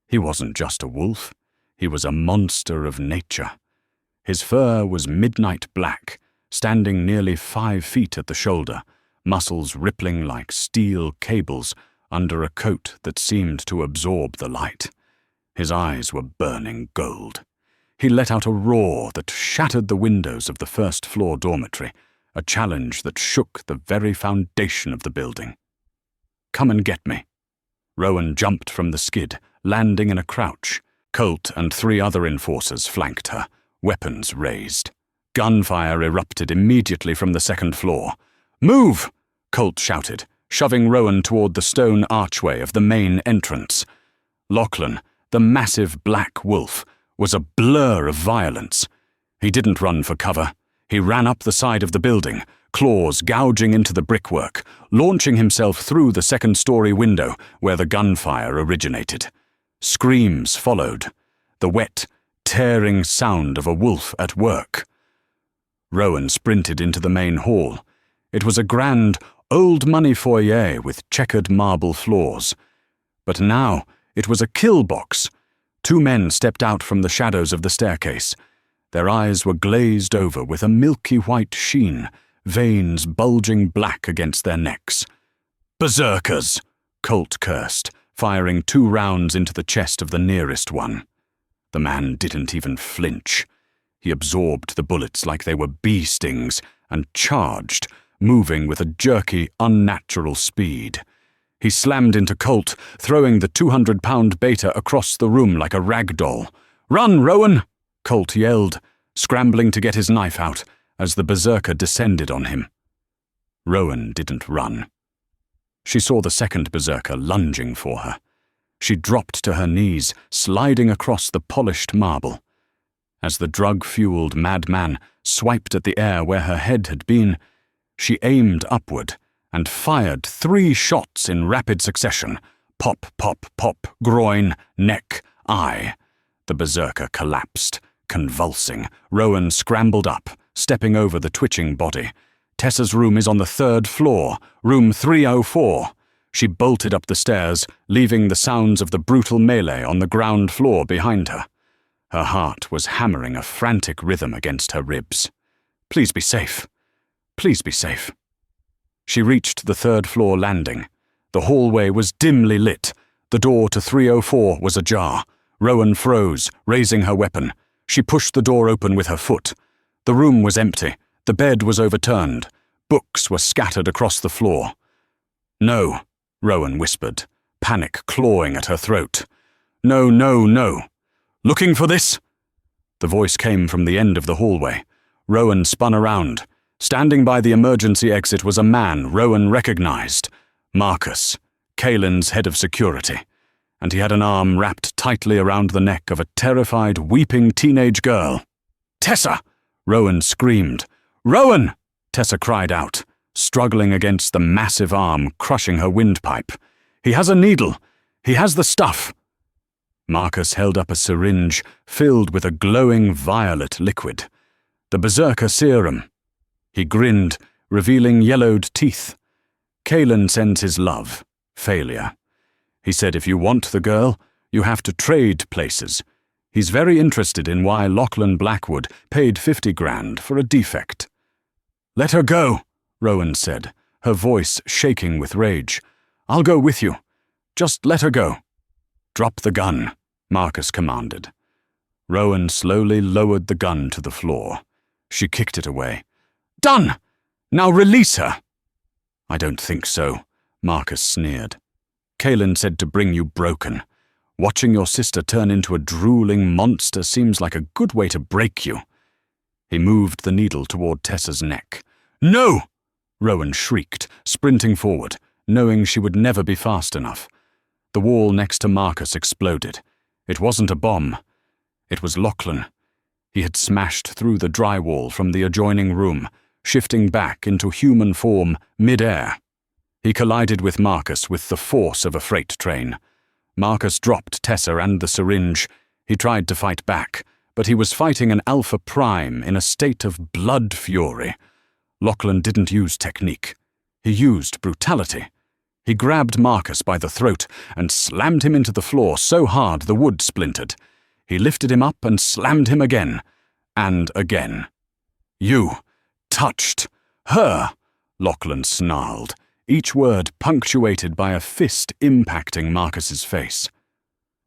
He wasn't just a wolf. He was a monster of nature. His fur was midnight black, standing nearly 5 feet at the shoulder, muscles rippling like steel cables under a coat that seemed to absorb the light. His eyes were burning gold. He let out a roar that shattered the windows of the first-floor dormitory, a challenge that shook the very foundation of the building. "Come and get me." Rowan jumped from the skid, landing in a crouch. Colt and 3 other enforcers flanked her, weapons raised. Gunfire erupted immediately from the second floor. "Move!" Colt shouted, shoving Rowan toward the stone archway of the main entrance. Lachlan, the massive black wolf, was a blur of violence. He didn't run for cover. He ran up the side of the building, claws gouging into the brickwork, launching himself through the second-story window where the gunfire originated. Screams followed, the wet, tearing sound of a wolf at work. Rowan sprinted into the main hall. It was a grand, old-money foyer with checkered marble floors. But now it was a kill box. 2 men stepped out from the shadows of the staircase. Their eyes were glazed over with a milky white sheen, veins bulging black against their necks. "Berserkers!" Colt cursed, firing 2 rounds into the chest of the nearest one. The man didn't even flinch. He absorbed the bullets like they were bee stings and charged, moving with a jerky, unnatural speed. He slammed into Colt, throwing the 200-pound beta across the room like a rag doll. "Run, Rowan!" Colt yelled, scrambling to get his knife out as the berserker descended on him. Rowan didn't run. She saw the second berserker lunging for her. She dropped to her knees, sliding across the polished marble. As the drug-fueled madman swiped at the air where her head had been, she aimed upward and fired 3 shots in rapid succession. Pop, pop, pop, groin, neck, eye. The berserker collapsed, convulsing. Rowan scrambled up, stepping over the twitching body. "Tessa's room is on the 3rd floor, room 304. She bolted up the stairs, leaving the sounds of the brutal melee on the ground floor behind her. Her heart was hammering a frantic rhythm against her ribs. "Please be safe. Please be safe." She reached the 3rd-floor landing. The hallway was dimly lit. The door to 304 was ajar. Rowan froze, raising her weapon. She pushed the door open with her foot. The room was empty. The bed was overturned. Books were scattered across the floor. "No," Rowan whispered, panic clawing at her throat. "No, no, no. Looking for this?" The voice came from the end of the hallway. Rowan spun around. Standing by the emergency exit was a man Rowan recognized. Marcus, Kaelin's head of security. And he had an arm wrapped tightly around the neck of a terrified, weeping teenage girl. "Tessa!" Rowan screamed. "Rowan!" Tessa cried out, struggling against the massive arm crushing her windpipe. "He has a needle. He has the stuff." Marcus held up a syringe filled with a glowing violet liquid. The berserker serum. He grinned, revealing yellowed teeth. "Kaelin sends his love. Failure. He said if you want the girl, you have to trade places. He's very interested in why Lachlan Blackwood paid 50 grand for a defect." "Let her go," Rowan said, her voice shaking with rage. "I'll go with you. Just let her go." "Drop the gun," Marcus commanded. Rowan slowly lowered the gun to the floor. She kicked it away. "Done! Now release her!" "I don't think so," Marcus sneered. Kaelin said to bring you broken. Watching your sister turn into a drooling monster seems like a good way to break you." He moved the needle toward Tessa's neck. "No!" Rowan shrieked, sprinting forward, knowing she would never be fast enough. The wall next to Marcus exploded. It wasn't a bomb. It was Lachlan. He had smashed through the drywall from the adjoining room, shifting back into human form mid-air. He collided with Marcus with the force of a freight train. Marcus dropped Tessa and the syringe. He tried to fight back, but he was fighting an Alpha Prime in a state of blood fury. Lachlan didn't use technique. He used brutality. He grabbed Marcus by the throat and slammed him into the floor so hard the wood splintered. He lifted him up and slammed him again, and again. "You touched her," Lachlan snarled, each word punctuated by a fist impacting Marcus's face.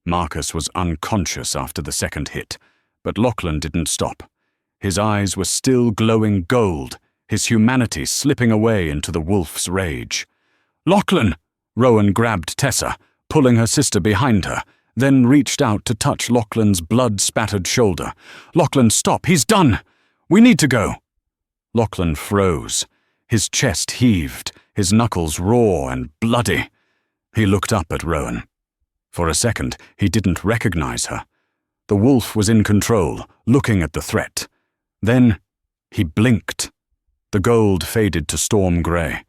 Marcus was unconscious after the second hit, but Lachlan didn't stop. His eyes were still glowing gold, his humanity slipping away into the wolf's rage. "Lachlan!" Rowan grabbed Tessa, pulling her sister behind her, then reached out to touch Lachlan's blood-spattered shoulder. "Lachlan, stop! He's done! We need to go!" Lachlan froze. His chest heaved, his knuckles raw and bloody. He looked up at Rowan. For a second, he didn't recognize her. The wolf was in control, looking at the threat. Then he blinked. The gold faded to storm grey.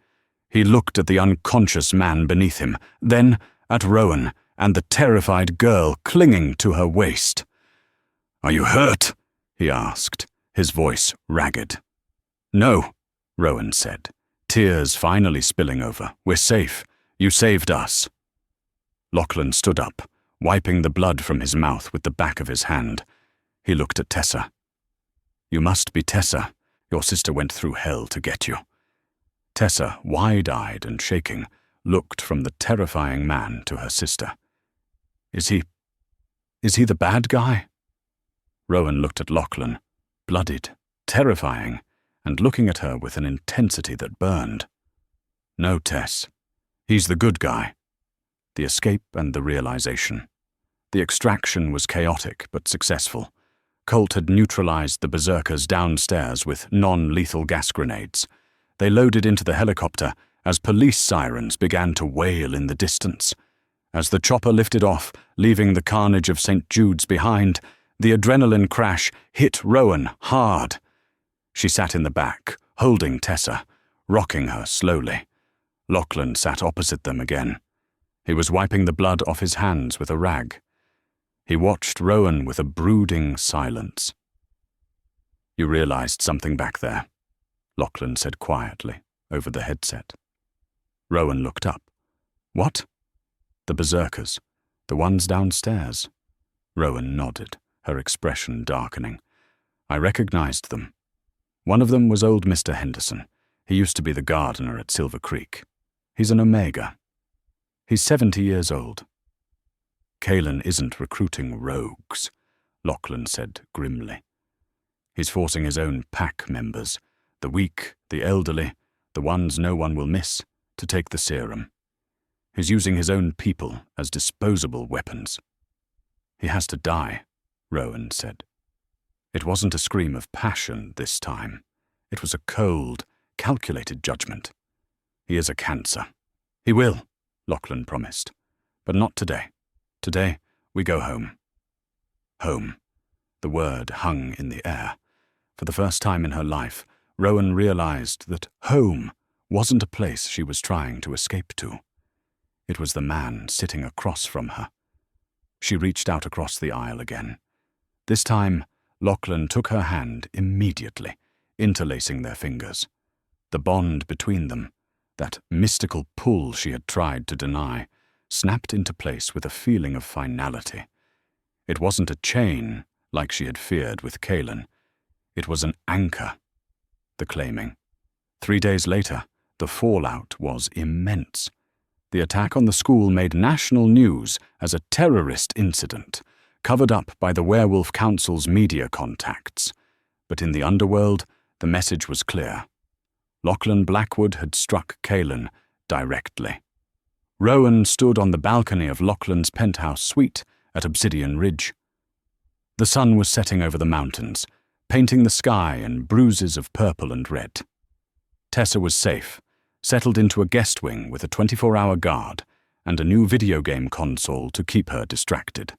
He looked at the unconscious man beneath him, then at Rowan and the terrified girl clinging to her waist. "Are you hurt?" he asked, his voice ragged. "No," Rowan said, tears finally spilling over. "We're safe. You saved us." Lachlan stood up, wiping the blood from his mouth with the back of his hand. He looked at Tessa. "You must be Tessa. Your sister went through hell to get you." Tessa, wide-eyed and shaking, looked from the terrifying man to her sister. Is he the bad guy?" Rowan looked at Lachlan, bloodied, terrifying, and looking at her with an intensity that burned. "No, Tess. He's the good guy." The escape and the realization. The extraction was chaotic but successful. Colt had neutralized the berserkers downstairs with non-lethal gas grenades. They loaded into the helicopter as police sirens began to wail in the distance. As the chopper lifted off, leaving the carnage of St. Jude's behind, the adrenaline crash hit Rowan hard. She sat in the back, holding Tessa, rocking her slowly. Lachlan sat opposite them again. He was wiping the blood off his hands with a rag. He watched Rowan with a brooding silence. "You realized something back there," Lachlan said quietly, over the headset. Rowan looked up. "What?" "The berserkers. The ones downstairs." Rowan nodded, her expression darkening. "I recognized them. One of them was old Mr. Henderson. He used to be the gardener at Silver Creek. He's an Omega. He's 70 years old." "Kaelin isn't recruiting rogues," Lachlan said grimly. "He's forcing his own pack members, the weak, the elderly, the ones no one will miss, to take the serum. He's using his own people as disposable weapons." "He has to die," Rowan said. It wasn't a scream of passion this time. It was a cold, calculated judgment. "He is a cancer." "He will," Lachlan promised. "But not today. Today, we go home." Home. The word hung in the air. For the first time in her life, Rowan realized that home wasn't a place she was trying to escape to. It was the man sitting across from her. She reached out across the aisle again. This time, Lachlan took her hand immediately, interlacing their fingers. The bond between them, that mystical pull she had tried to deny, snapped into place with a feeling of finality. It wasn't a chain, like she had feared with Kaelin. It was an anchor. The claiming. 3 days later, the fallout was immense. The attack on the school made national news as a terrorist incident, covered up by the Werewolf Council's media contacts. But in the underworld, the message was clear. Lachlan Blackwood had struck Kaelin directly. Rowan stood on the balcony of Lauchlan's penthouse suite at Obsidian Ridge. The sun was setting over the mountains, painting the sky in bruises of purple and red. Tessa was safe, settled into a guest wing with a 24-hour guard and a new video game console to keep her distracted.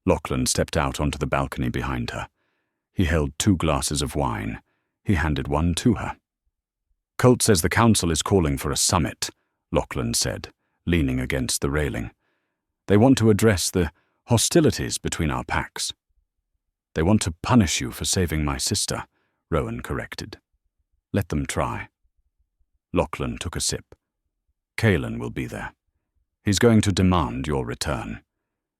Lauchlan stepped out onto the balcony behind her. He held 2 glasses of wine. He handed one to her. "Colt says the council is calling for a summit," Lauchlan said, leaning against the railing. "They want to address the hostilities between our packs." "They want to punish you for saving my sister," Rowan corrected. "Let them try." Lauchlan took a sip. "Kalen will be there. He's going to demand your return.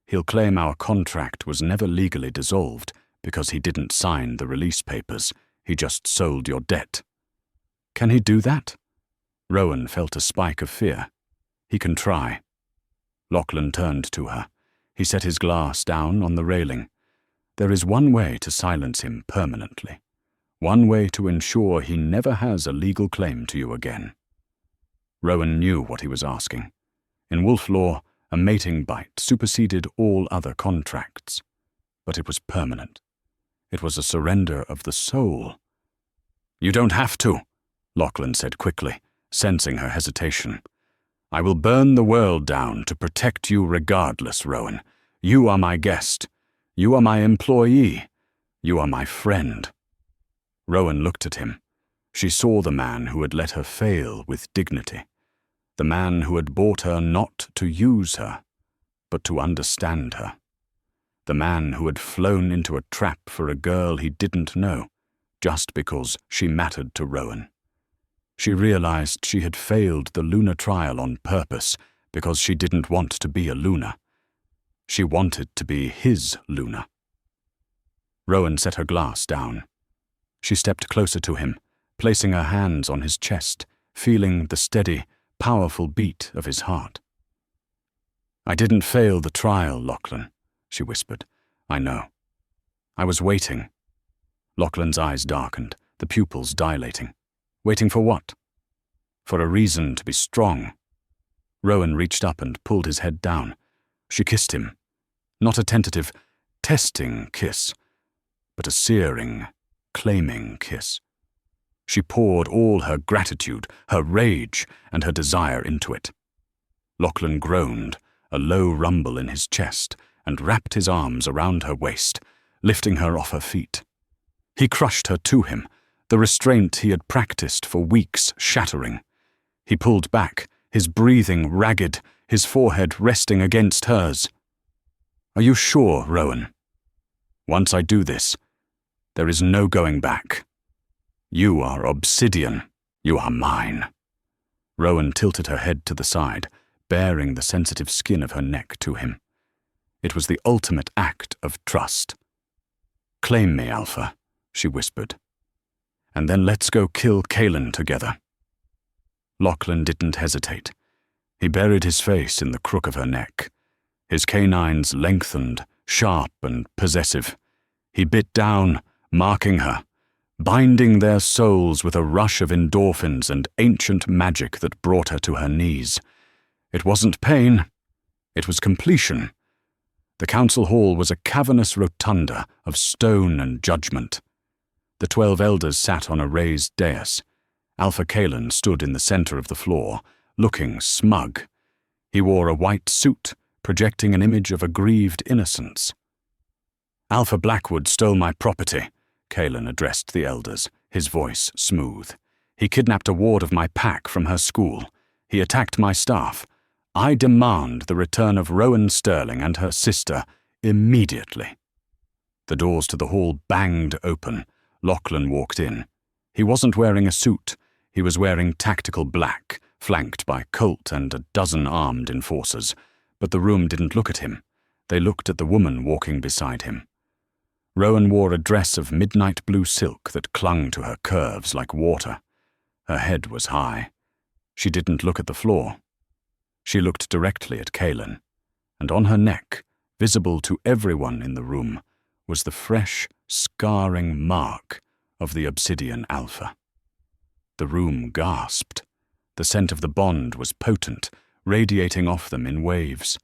He'll claim our contract was never legally dissolved because he didn't sign the release papers. He just sold your debt." "Can he do that?" Rowan felt a spike of fear. "He can try." Lauchlan turned to her. He set his glass down on the railing. "There is one way to silence him permanently. One way to ensure he never has a legal claim to you again." Rowan knew what he was asking. In wolf law, a mating bite superseded all other contracts. But it was permanent. It was a surrender of the soul. "You don't have to," Lauchlan said quickly, sensing her hesitation. "I will burn the world down to protect you regardless, Rowan. You are my guest. You are my employee. You are my friend." Rowan looked at him. She saw the man who had let her fail with dignity. The man who had bought her not to use her, but to understand her. The man who had flown into a trap for a girl he didn't know, just because she mattered to Rowan. She realized she had failed the Luna trial on purpose because she didn't want to be a Luna. She wanted to be his Luna. Rowan set her glass down. She stepped closer to him, placing her hands on his chest, feeling the steady, powerful beat of his heart. "I didn't fail the trial, Lauchlan," she whispered. "I know. I was waiting." Lauchlan's eyes darkened, the pupils dilating. "Waiting for what?" "For a reason to be strong." Rowan reached up and pulled his head down. She kissed him. Not a tentative, testing kiss, but a searing, claiming kiss. She poured all her gratitude, her rage, and her desire into it. Lauchlan groaned, a low rumble in his chest, and wrapped his arms around her waist, lifting her off her feet. He crushed her to him, the restraint he had practiced for weeks shattering. He pulled back, his breathing ragged, his forehead resting against hers. "Are you sure, Rowan? Once I do this, there is no going back. You are Obsidian. You are mine." Rowan tilted her head to the side, baring the sensitive skin of her neck to him. It was the ultimate act of trust. "Claim me, Alpha," she whispered. "And then let's go kill Kalen together." Lauchlan didn't hesitate. He buried his face in the crook of her neck. His canines lengthened, sharp and possessive. He bit down, marking her, binding their souls with a rush of endorphins and ancient magic that brought her to her knees. It wasn't pain. It was completion. The council hall was a cavernous rotunda of stone and judgment. The 12 elders sat on a raised dais. Alpha Kalen stood in the center of the floor, looking smug. He wore a white suit, projecting an image of aggrieved innocence. "Alpha Blackwood stole my property," Kalen addressed the elders, his voice smooth. "He kidnapped a ward of my pack from her school. He attacked my staff. I demand the return of Rowan Sterling and her sister immediately." The doors to the hall banged open. Lauchlan walked in. He wasn't wearing a suit. He was wearing tactical black, flanked by Colt and a dozen armed enforcers. But the room didn't look at him. They looked at the woman walking beside him. Rowan wore a dress of midnight blue silk that clung to her curves like water. Her head was high. She didn't look at the floor. She looked directly at Kalen, and on her neck, visible to everyone in the room, was the fresh, scarring mark of the Obsidian Alpha. The room gasped. The scent of the bond was potent, radiating off them in waves.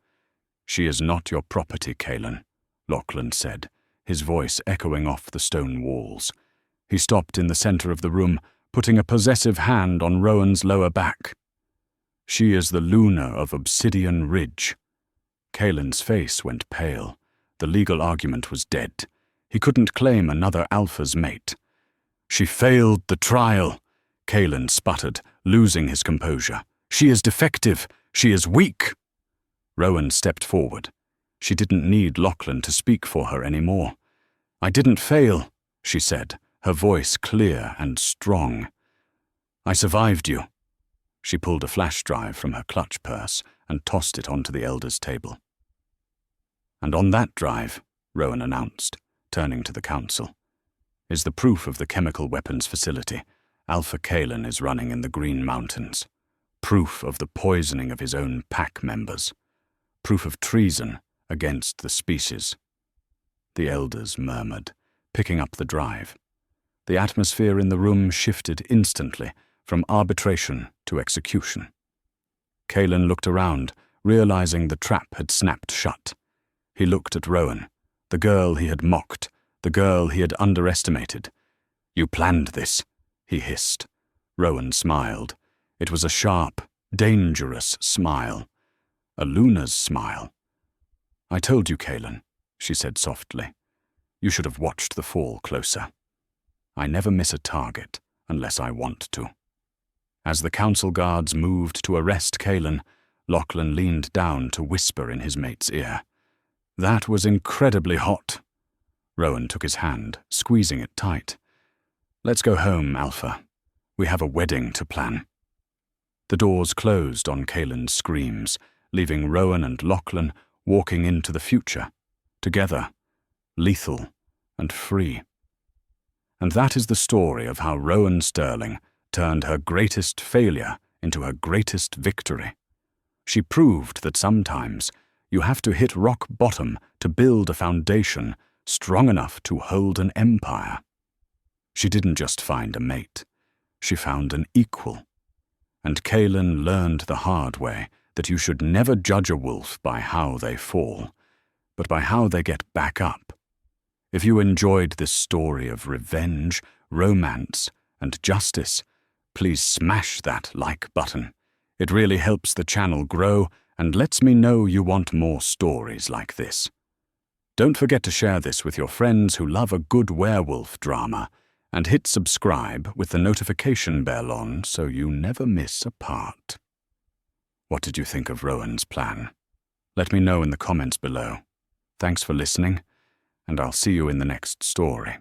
"She is not your property, Kaelin," Lachlan said, his voice echoing off the stone walls. He stopped in the center of the room, putting a possessive hand on Rowan's lower back. "She is the Luna of Obsidian Ridge." Kaelin's face went pale. The legal argument was dead. He couldn't claim another Alpha's mate. "She failed the trial," Kaelin sputtered, losing his composure. "She is defective. She is weak." Rowan stepped forward. She didn't need Lachlan to speak for her anymore. "I didn't fail," she said, her voice clear and strong. "I survived you." She pulled a flash drive from her clutch purse and tossed it onto the Elder's table. "And on that drive," Rowan announced, turning to the Council, "is the proof of the chemical weapons facility Alpha Kaelin is running in the Green Mountains. Proof of the poisoning of his own pack members. Proof of treason against the species." The Elders murmured, picking up the drive. The atmosphere in the room shifted instantly from arbitration to execution. Kaelin looked around, realizing the trap had snapped shut. He looked at Rowan, the girl he had mocked, the girl he had underestimated. "You planned this," he hissed. Rowan smiled. It was a sharp, dangerous smile. A Luna's smile. "I told you, Kaelin," she said softly. "You should have watched the fall closer. I never miss a target unless I want to." As the council guards moved to arrest Kaelin, Lachlan leaned down to whisper in his mate's ear. "That was incredibly hot." Rowan took his hand, squeezing it tight. "Let's go home, Alpha. We have a wedding to plan." The doors closed on Kaelin's screams, leaving Rowan and Lachlan walking into the future, together, lethal and free. And that is the story of how Rowan Sterling turned her greatest failure into her greatest victory. She proved that sometimes you have to hit rock bottom to build a foundation strong enough to hold an empire. She didn't just find a mate, she found an equal. And Kaelin learned the hard way that you should never judge a wolf by how they fall, but by how they get back up. If you enjoyed this story of revenge, romance, and justice, please smash that like button. It really helps the channel grow and lets me know you want more stories like this. Don't forget to share this with your friends who love a good werewolf drama, and hit subscribe with the notification bell on so you never miss a part. What did you think of Rowan's plan? Let me know in the comments below. Thanks for listening, and I'll see you in the next story.